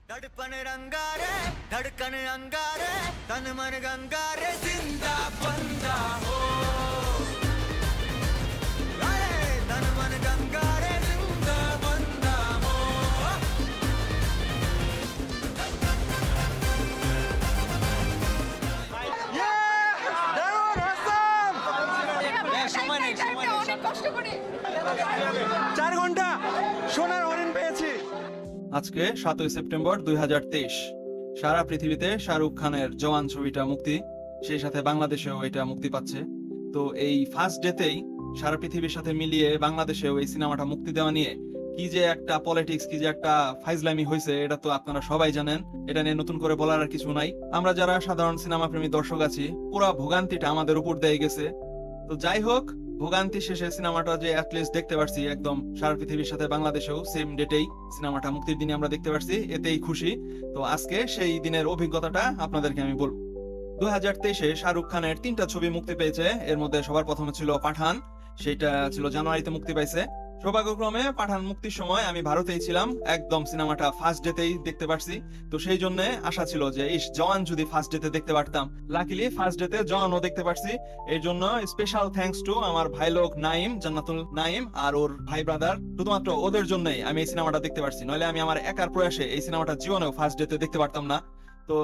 धड़पन रंगारे धड़कन अंगारे तन मन गंगारे जिंदा बंदा हो तन मन गंगारे जिंदा बंदा हो चार घंटा সোনার হরিণ পেয়েছি। আজকে 7 সেপ্টেম্বর 2023 সারা পৃথিবীতে শাহরুখ খানের জওয়ান ছবিটা মুক্তি, সেই সাথে বাংলাদেশেও এটা মুক্তি পাচ্ছে। তো এই ফার্স্ট ডেতেই সারা পৃথিবীর সাথে মিলিয়ে বাংলাদেশেও এই সিনেমাটা মুক্তি দেওয়া নিয়ে কি যে একটা পলিটিক্স, কি যে একটা ফাইজলামি হয়েছে, এটা তো আপনারা সবাই জানেন। এটা নিয়ে নতুন করে বলার আর কিছু নাই। আমরা যারা সাধারণ সিনেমা প্রেমী দর্শক আছি, পুরো ভোগান্তিটা আমাদের উপর দিয়ে গেছে। তো যাই হোক, ভোগান্তি শেষে সিনেমাটা যে অ্যাটলিস্ট দেখতে পারছি, একদম সারা পৃথিবীর সাথে বাংলাদেশেও সেম ডেটেই সিনেমাটা মুক্তির দিনে আমরা দেখতে পারছি, এতেই খুশি। তো আজকে সেই দিনের অভিজ্ঞতাটা আপনাদেরকে আমি বলবো। 2023-এ শাহরুখ খানের 3টা ছবি মুক্তি পেয়েছে। এর মধ্যে সবার প্রথমে ছিল পাঠান, সেটা ছিল জানুয়ারিতে মুক্তি পাইছে। সৌভাগ্যক্রমে পাঠান মুক্তির সময় আমি ভারতেই ছিলাম, একদম সিনেমাটা ফার্স্ট ডেতেই দেখতে পারছি। তো সেই জন্য আশা ছিল যে জওয়ান যদি ফার্স্ট ডেতে দেখতে পারতাম। লাকিলি ফার্স্ট ডেতে জওয়ানও দেখতে পারছি। এর জন্য স্পেশাল থ্যাঙ্কস টু আমার ভাই লোক নাইম, জান্নাতুল নাইম আর ওর ভাই ব্রাদার। শুধুমাত্র ওদের জন্যই আমি এই সিনেমাটা দেখতে পারছি, নইলে আমি আমার একার প্রয়াসে এই সিনেমাটা জীবনেও ফার্স্ট ডেতে দেখতে পারতাম না। তো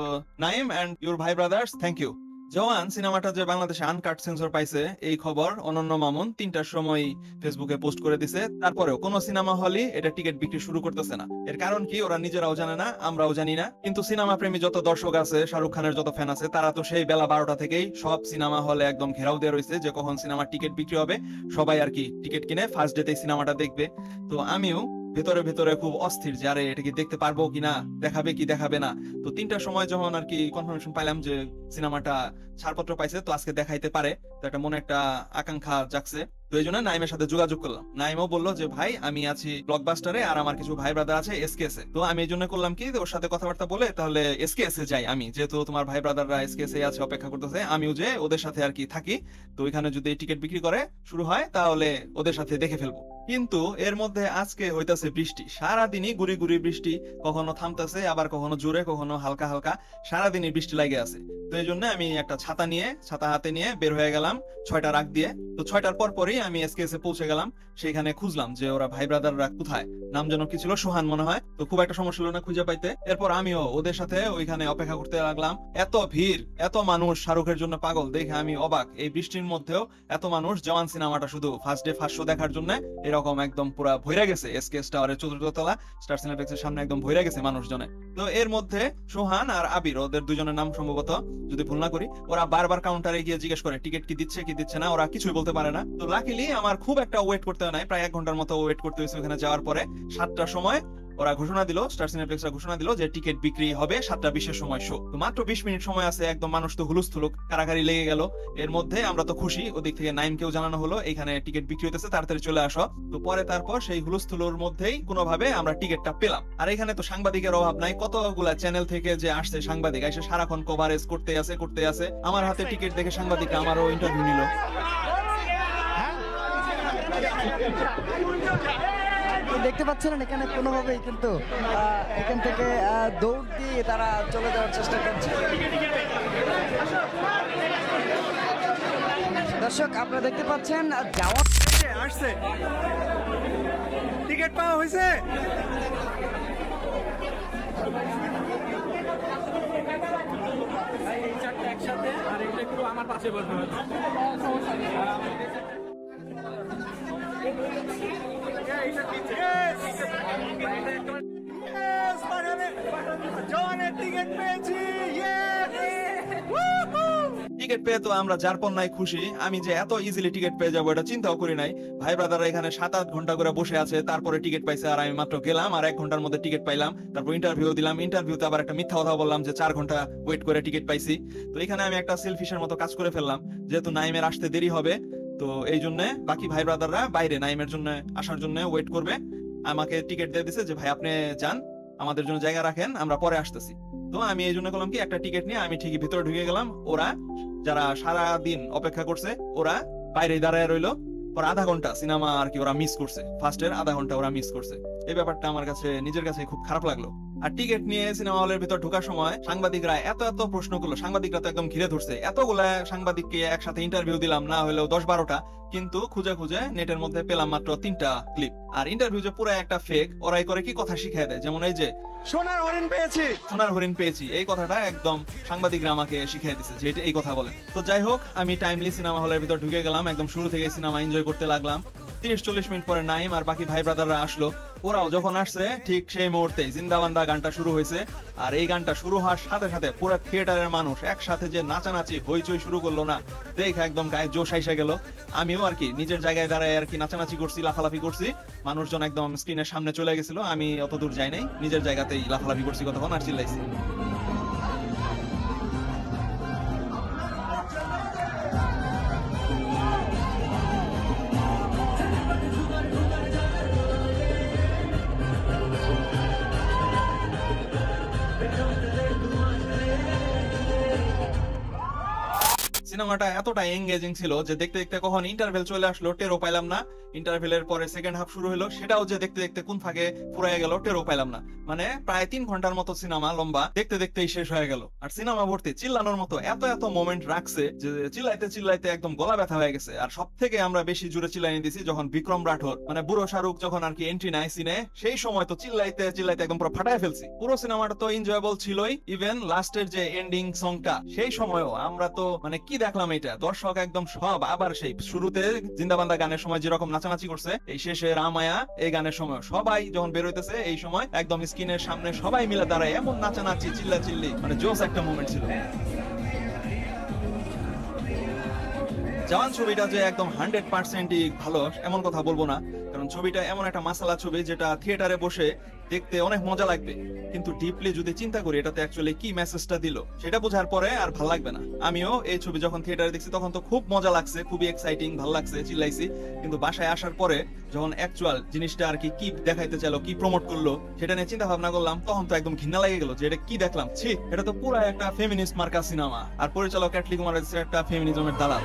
নাইম এন্ড ইউর ভাই ব্রাদার্স, থ্যাংক ইউ। জওয়ান সিনেমাটা যে বাংলাদেশে আনকাট সেন্সর পাইছে, এই খবর অনন্য মামুন 3টার সময় ফেসবুকে পোস্ট করে দিছে। তারপরেও কোন সিনেমা হলই এটা টিকিট বিক্রি শুরু করতেছে না। এর কারণ কি ওরা নিজেরাও জানে না, আমরাও জানি না। কিন্তু সিনেমা প্রেমী যত দর্শক আছে, শাহরুখ খানের যত ফ্যান আছে, তারা তো সেই বেলা 12টা থেকেই সব সিনেমা হলে একদম ঘেরাও দিয়ে রয়েছে যে কখন সিনেমার টিকিট বিক্রি হবে। সবাই আর কি টিকিট কিনে ফার্স্ট ডেতেই সিনেমাটা দেখবে। তো আমিও ভেতরে ভেতরে খুব অস্থির যে আরে এটা কি দেখতে পারবো কিনা, দেখাবে কি দেখাবে না। তো 3টার সময় যখন আর কি কনফার্মেশন পাইলাম যে সিনেমাটা ছাড়পত্র পাইছে, তো আজকে দেখাইতে পারে, তো একটা মনে একটা আকাঙ্ক্ষা জাগছে। তো এই জন্য নাইমের সাথে যোগাযোগ করলাম। নাইমও বললো যে ভাই আমি আছি ব্লকবাস্টারে, আর আমার কিছু ভাই ব্রাদার আছে এসকেএস এ। তো আমি এই জন্য করলাম কি, ওর সাথে কথাবার্তা বলে তাহলে এসকেএস এ যাই আমি, যেহেতু তোমার ভাই ব্রাদাররা এসকেএস এ আছে অপেক্ষা করতেছে, আমিও যে ওদের সাথে আর কি থাকি। তো ওইখানে যদি টিকিট বিক্রি করে শুরু হয় তাহলে ওদের সাথে দেখে ফেলবো। কিন্তু এর মধ্যে আজকে হইতাছে বৃষ্টি, সারাদিনই গুড়ি গুড়ি বৃষ্টি, কখনো থামতেছে আবার কখনো জোরে কখনো হালকা হালকা, সারাদিনই বৃষ্টি লাগে আছে। তো এই জন্য আমি একটা ছাতা হাতে নিয়ে বের হয়ে গেলাম 6টার আগ দিয়ে। তো 6টার পরই আমি এসকেএস এ পৌঁছে গেলাম। সেখানে খুঁজলাম যে ওরা ভাই ব্রাদাররা কোথায়, নাম যেন কি ছিল, সোহান মনে হয়। তো খুব একটা সমস্যা হলো না খুঁজে পাইতে। এরপর আমিও ওদের সাথে ওইখানে অপেক্ষা করতে লাগলাম। এত ভিড়, এত মানুষ শাহরুখের জন্য পাগল দেখে আমি অবাক। এই বৃষ্টির মধ্যেও এত মানুষ জওয়ান সিনেমাটা শুধু ফার্স্ট ডে ফার্স্ট শো দেখার জন্য এরকম একদম পুরা ভইরা গেছে। এসকেএস টাওয়ারের 4র্থ তলা স্টার সিনেপ্লেক্সের সামনে একদম ভইরা গেছে মানুষজনে। তো এর মধ্যে সোহান আর আবির, ওদের দুজনের নাম সম্ভবত, যদি ভুল না করি, ওরা বারবার কাউন্টারে গিয়ে জিজ্ঞেস করে টিকিট কি দিচ্ছে কি দিচ্ছে না, ওরা কিছুই বলতে পারে না। তো লাকিলি আমার খুব একটা ওয়েট করতে হয় নাই, প্রায় 1 ঘন্টার মতো ওয়েট করতে হয়েছে। ওখানে যাওয়ার পরে 7টার সময় ওরা ঘোষণা দিল, স্টার সিনেপ্লেক্সরা ঘোষণা দিল যে টিকিট বিক্রি হবে 7:20-এর সময় শো। তো মাত্র 20 মিনিট সময় আছে, একদম মানুষ তো হুলুস্থুলুক কারাকারি লেগে গেল। এর মধ্যে আমরা তো খুশি, ওদিক থেকে নাইমকেও জানানো হলো এখানে টিকিট বিক্রি হইতেছে, তাড়াতাড়ি চলে আসো। তো তারপর সেই হুলুস্থুলুর মধ্যেই কোনোভাবে আমরা টিকিটটা পেলাম। আর এখানে তো সাংবাদিকের অভাব নাই, কতগুলা চ্যানেল থেকে যে আসছে সাংবাদিক, এসে সারাক্ষণ কভারেজ করতে আছে। আমার হাতে টিকিট দেখে সাংবাদিকরা আমারও ইন্টারভিউ নিল। দেখতে পাচ্ছেন এখানে কোনোভাবেই কিন্তু এখান থেকে দৌড় দিয়ে তারা চলে যাওয়ার চেষ্টা করছে। দর্শক আপনারা দেখতে পাচ্ছেন যাওয়া আসছে, টিকিট পাওয়া হয়েছে। একসাথে আর এটা একটু আমার পাশে বসবে। টিকিট পেয়ে তো আমরা যার পর নাই খুশি। আমি যে এত ইজিলি টিকিট পেয়ে যাবো এটা চিন্তাও করি নাই। ভাই ব্রাদাররা এখানে 7-8 ঘন্টা করে বসে আছে, তারপরে টিকিট পাইছে, আর আমি মাত্র গেলাম আর 1 ঘন্টার মধ্যে টিকিট পাইলাম। তারপর ইন্টারভিউ দিলাম, ইন্টারভিউতে আবার একটা মিথ্যা কথা বললাম যে 4 ঘন্টা ওয়েট করে টিকিট পাইছি। তো এখানে আমি একটা সেলফিশের মতো কাজ করে ফেললাম, যেহেতু নাইমের আসতে দেরি হবে। তো এই জন্য বাকি ভাই ব্রাদাররা বাইরে নাইমের জন্য আসার জন্য ওয়েট করবে। আমাকে টিকিট দিয়ে দিছে যে ভাই আপনি যান, আমাদের জন্য জায়গা রাখেন, আমরা পরে আসতেছি। তো আমি এই জন্য করলাম কি, একটা টিকিট নিয়ে আমি ঠিকই ভিতরে ঢুকে গেলাম। ওরা যারা সারা দিন অপেক্ষা করছে ওরা বাইরে দাঁড়ায় রইলো। পর আধা ঘন্টা সিনেমা আর কি ওরা মিস করছে, ফার্স্টের আধা ঘন্টা ওরা মিস করছে। এই ব্যাপারটা আমার কাছে নিজের কাছে খুব খারাপ লাগলো। আর টিকিট নিয়ে সিনেমা হলের ভিতর ঢোকার সময় সাংবাদিকরা এত এত প্রশ্ন করলো, সাংবাদিকরা তো একদম ঘিরে ধরছে, এতগুলা সাংবাদিককে একসাথে ইন্টারভিউ দিলাম না হলেও 10-12টা, কিন্তু খুঁজে খুঁজে নেটের মধ্যে পেলাম মাত্র 3টা ক্লিপ। আর ইন্টারভিউ যে পুরো একটা ফেক, ওরাই করে কি কথা শিখিয়ে দেয়, যেমন এই যে সোনার হরিণ পেয়েছি। সোনার হরিণ পেয়েছি, এই কথাটা একদম সাংবাদিকরা আমাকে শিখিয়ে দিচ্ছে যে এই কথা বলে। তো যাই হোক, আমি টাইমলি সিনেমা হলের ভিতর ঢুকে গেলাম, একদম শুরু থেকে সিনেমা এনজয় করতে লাগলাম। 30-40 মিনিট পরে নাইম আর বাকি ভাই ব্রাদাররা আসলো। ওরাও যখন আসছে ঠিক সেই মুহূর্তে জিন্দাবান্দা গানটা শুরু হয়েছে। আর এই গানটা শুরু হওয়ার সাথে সাথে পুরো থিয়েটারের মানুষ একসাথে যে নাচানাচি হইচই শুরু করলো না, দেখে একদম গায়ে জোশ আইসা গেল। আমিও আর কি নিজের জায়গায় দাঁড়ায় আর কি নাচানাচি করছি, লাফালাফি করছি। মানুষজন একদম স্ক্রিনের সামনে চলে গেছিল, আমি অত দূর যাই নাই, নিজের জায়গাতেই লাফালাফি করছি কতক্ষণ আর চিল্লাইছি। সিনেমাটা এতটা এঙ্গেজিং ছিল যে দেখতে দেখতে কখন ইন্টারভেল চলে আসলো টেরও পাইলাম না। ইন্টারভেলের পরে সেকেন্ড হাফ শুরু হলো, সেটাও যে দেখতে দেখতে কোন ফাঁকে ফুরাই গেল টেরও পাইলাম না। মানে প্রায় 3 ঘন্টার মতো সিনেমা লম্বা, দেখতে দেখতেই শেষ হয়ে গেল। আর সিনেমা ভর্তি চিল্লানোর মতো এত এত মোমেন্ট রাখছে যে চিল্লাইতে চিল্লাইতে একদম গলা ব্যথা হয়ে গেছে। আর সব থেকে আমরা বেশি জুড়ে চিল্লাই দিছি যখন বিক্রম রাঠোর মানে বুড়ো শাহরুখ যখন আর কি এন্ট্রি নেয় সিনে, সেই সময় তো চিল্লাইতে চিল্লাইতে একদম পুরো ফাটায় ফেলছি। পুরো সিনেমাটা তো এনজয়েবল ছিলই, ইভেন লাস্টের যে এন্ডিং সংটা সেই সময়ও আমরা তো মানে কি দেখলাম, এটা দর্শক একদম সব আবার সেই শুরুতে জিন্দাবান্দা গানের সময় যেরকম নাচানাচি করছে, এই শেষে রামায়া এই গানের সময় সবাই যখন বের হইতেছে এই সময় একদম স্ক্রিনের সামনে সবাই মিলে দাঁড়ায় এমন নাচানাচি চিল্লা চিল্লি, মানে জোস একটা মোমেন্ট ছিল। জওয়ান ছবিটা যে একদম 100%ই ভালো এমন কথা বলবো না, কারণ ছবিটা এমন একটা মাসালা ছবি যেটা থিয়েটারে বসে দেখতে অনেক মজা লাগবে, কিন্তু ডিপলি যদি চিন্তা করি এটাতে অ্যাকচুয়ালি কি মেসেজটা দিল সেটা বোঝার পরে আর ভালো লাগবে না। আমিও এই ছবি যখন থিয়েটারে দেখছি তখন তো খুব মজা লাগছে, খুবই এক্সাইটিং, ভালো লাগছে, চিল্লাইছি। কিন্তু বাসায় আসার পরে যখন অ্যাকচুয়াল জিনিসটা আর কি কি দেখাইতে চাইলো, কি প্রমোট করলো সেটা নিয়ে চিন্তা ভাবনা করলাম, তখন তো একদম ঘৃণা লেগে গেল যে এটা কি দেখলাম, ছি, এটা তো পুরো একটা ফেমিনিস্ট মার্কা সিনেমা। আর পরিচালক অ্যাটলি কুমার একটা ফেমিনিজমের দালাল।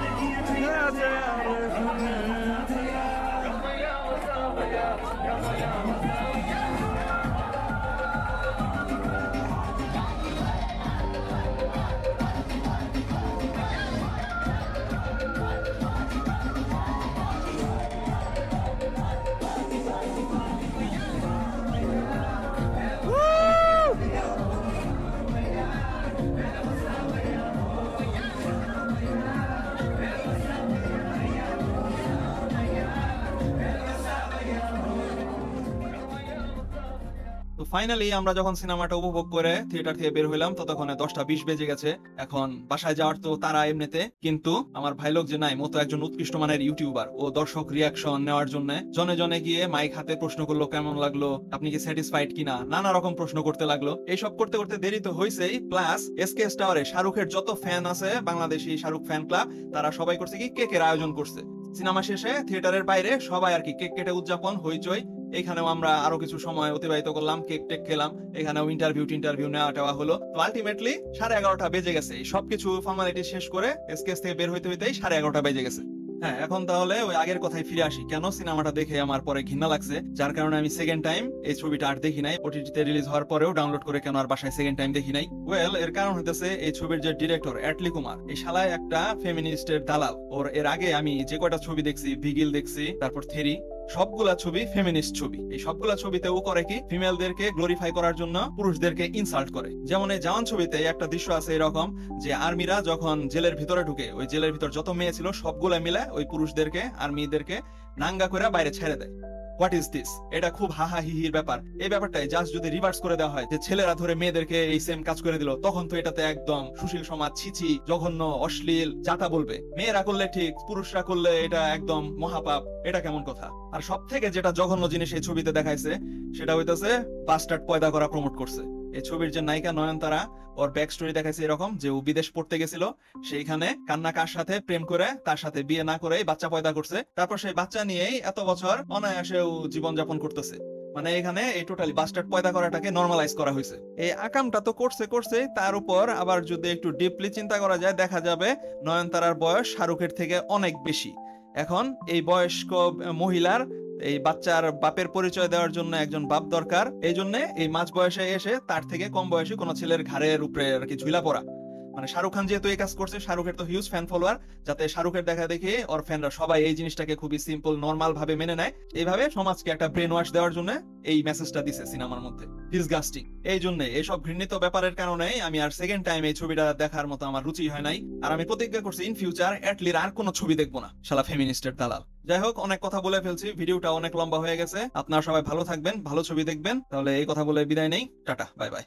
তো ফাইনালি আমরা যখন সিনেমাটা উপভোগ করে থিয়েটার থেকে বের হইলাম ততক্ষণে 10টা 20 বেজে গেছে। এখন বাসায় যাওয়ার তো তারা এমনিতে, কিন্তু আমার ভাই লোক যে নাই মতো একজন উৎকৃষ্ট মানের ইউটিউবার, ও দর্শক রিয়াকশন নেওয়ার জন্য জনে জনে গিয়ে মাইক হাতে প্রশ্ন করলো কেমন লাগলো, আপনি কি স্যাটিসফাইড কিনা, নানা রকম প্রশ্ন করতে লাগলো। এইসব করতে করতে দেরি তো হয়েছেই, প্লাস এসকেএস টাওয়ারে শাহরুখের যত ফ্যান আছে বাংলাদেশি শাহরুখ ফ্যান ক্লাব, তারা সবাই করছে কি কেকের আয়োজন করছে। সিনেমা শেষে থিয়েটারের বাইরে সবাই আর কি কেক কেটে উদযাপন হইচই। এখানেও আমরা আরো কিছু সময় অতিবাহিত করলাম, কেক টেক খেলাম, এখানেও ইন্টারভিউ নেওয়া টেওয়া হলো। তো আলটিমেটলি 11:30 বেজে গেছে। সবকিছু ফর্মালিটি শেষ করে এসকেএস থেকে বের হইতে হইতেই 11:30 বেজে গেছে। হ্যাঁ, এখন তাহলে ওই আগের কথায় ফিরে আসি, কেন সিনেমাটা দেখে আমার পরে ঘৃণা লাগছে, যার কারণে আমি সেকেন্ড টাইম এই ছবিটা আর দেখি নাই। ওটিটিতে রিলিজ হওয়ার পরেও ডাউনলোড করে কেন আর বাসায় সেকেন্ড টাইম দেখি নাই। ওয়েল, এর কারণ হইতেছে এই ছবির যে ডিরেক্টর অ্যাটলি কুমার, এই শালায় একটা ফেমিনিস্টের দালাল। ওর এর আগে আমি যে কয়টা ছবি দেখছি, বিগিল দেখছি, তারপর থেরি, সবগুলা ছবি ফেমিনিস্ট ছবি। এই সবগুলা ছবিতে ও করে কি ফিমেলদেরকে গ্লোরিফাই করার জন্য পুরুষদেরকে ইনসাল্ট করে। যেমন এই জওয়ান ছবিতে একটা দৃশ্য আছে এরকম যে আর্মিরা যখন জেলের ভিতরে ঢুকে, ওই জেলের ভিতর যত মেয়ে ছিল সবগুলা মিলে ওই পুরুষদেরকে আর্মিদেরকে নাঙ্গা করে বাইরে ছেড়ে দেয়। What is this? এটা খুব হাহা হিহির ব্যাপার। এই ব্যাপারটাই জাস্ট যদি রিভার্স করে দেওয়া হয় যে ছেলেরা ধরে মেয়েদেরকে এই সেম কাজ করে দিল, তখন তো এটাতে একদম সুশীল সমাজ, ছিছি, জঘন্য, অশ্লীল, যাতা বলবে। মেয়েরা করলে ঠিক, পুরুষরা করলে এটা একদম মহাপাপ। এটা কেমন কথা? আর সব থেকে যেটা জঘন্য জিনিস এই ছবিতে দেখাইছে সেটা হইতেছে বাস্টার্ড পয়দা করা প্রমোট করছে। এই ছবির যে নায়িকা নয়নতারা, ওর ব্যাক স্টোরি দেখাইছে এরকম যে ও বিদেশ পড়তে গেছিল, সেইখানে কান্না কার সাথে প্রেম করে তার সাথে বিয়ে না করেই বাচ্চা পয়দা করছে। তারপর সেই বাচ্চা নিয়েই এত বছর অনায়াসে ও জীবনযাপন করতেছে। মানে এখানে এই টোটালি বাস্টার্ড পয়দা করাটাকে নরমালাইজ করা হয়েছে। এই আকামটা তো করছে, তার উপর আবার যদি একটু ডিপলি চিন্তা করা যায় দেখা যাবে নয়নতারার বয়স শাহরুখের থেকে অনেক বেশি। এখন এই বয়স্ক মহিলার এই বাচ্চার বাপের পরিচয় দেওয়ার জন্য একজন বাপ দরকার, এই জন্য এই মাঝ বয়সে এসে তার থেকে কম বয়সী কোনো ছেলের ঘাড়ের উপরে আর কি ঝুলা পড়া। মানে শাহরুখ খান যেহেতু এই কাজ করছে, শাহরুখের তো হিউজ ফ্যান ফলোয়ার, যাতে শাহরুখের দেখা দেখে ওর ফ্যানরা সবাই এই জিনিসটাকে খুবই সিম্পল নরমাল ভাবে মেনে নেয়। এইভাবে সমাজকে একটা ব্রেন ওয়াশ দেওয়ার জন্য এই মেসেজটা দিছে সিনেমার মধ্যে। ডিসগাস্টিং। এই জন্য এইসব ঘৃণিত ব্যাপারের কারণে আমি আর সেকেন্ড টাইম এই ছবিটা দেখার মতো আমার রুচি হয় নাই। আর আমি প্রতিজ্ঞা করছি ইন ফিউচার অ্যাটলির আর কোনো ছবি দেখবো না, শালা ফেমিনিস্টের দালাল। যাই হোক, অনেক কথা বলে ফেলছি, ভিডিওটা অনেক লম্বা হয়ে গেছে। আপনারা সবাই ভালো থাকবেন, ভালো ছবি দেখবেন। তাহলে এই কথা বলে বিদায় নেই, টাটা, বাই বাই।